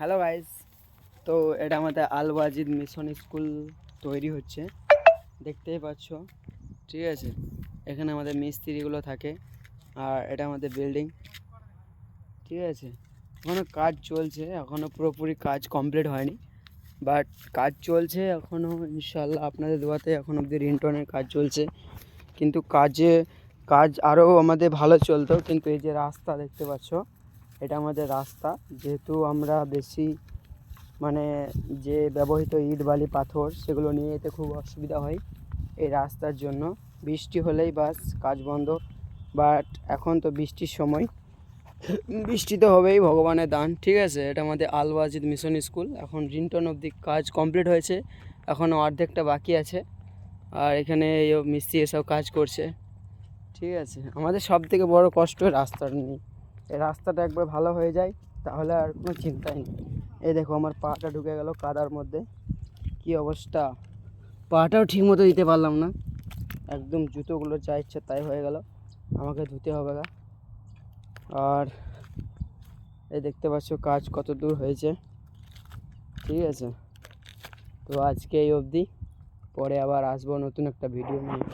Hello guys, তো এটা আমাদের আল ওয়াজিদ মিশন স্কুল তৈরি হচ্ছে, দেখতেই পাচ্ছ। ঠিক আছে, এখানে আমাদের মিস্ত্রিগুলো থাকে আর এটা আমাদের বিল্ডিং। ঠিক আছে, এখনও কাজ চলছে, এখনও পুরোপুরি কাজ কমপ্লিট হয়নি, বাট কাজ চলছে এখনও। ইনশাল্লাহ আপনাদের দোয়াতে এখন অবধি রিন্টনের কাজ চলছে, কিন্তু কাজ আরও আমাদের ভালো চলতো। কিন্তু এই যে রাস্তা দেখতে পাচ্ছ, এটা আমাদের রাস্তা। যেহেতু আমরা বেশি মানে যে ব্যবহৃত ইট বালি পাথর সেগুলো নিয়ে যেতে খুব অসুবিধা হয় এই রাস্তার জন্য। বৃষ্টি হলেই বাস কাজ বন্ধ। বাট এখন তো বৃষ্টির সময়, বৃষ্টি তো হবেই, ভগবানের দান। ঠিক আছে, এটা আমাদের আল ওয়াজিদ মিশন স্কুল। এখন রিন্টন অবধি কাজ কমপ্লিট হয়েছে, এখনও অর্ধেকটা বাকি আছে। আর এখানে এই মিস্ত্রি এসব কাজ করছে। ঠিক আছে, আমাদের সব থেকে বড় কষ্ট রাস্তাটা নিয়ে। এই রাস্তাটা একবার ভালো হয়ে যায় তাহলে আর কোনো চিন্তাই নেই। এই দেখো আমার পাটা ঢুকে গেল কাদার মধ্যে, কি অবস্থা। পাটাও ঠিক মতো দিতে পারলাম না, একদম জুতোগুলো যা ইচ্ছে তাই হয়ে গেল, আমাকে ধুতে হবে গা। আর এই দেখতে পাচ্ছ কাজ কত দূর হয়েছে। ঠিক আছে, তো আজকে এই অবধি, পরে আবার আসবো নতুন একটা ভিডিও নিয়ে।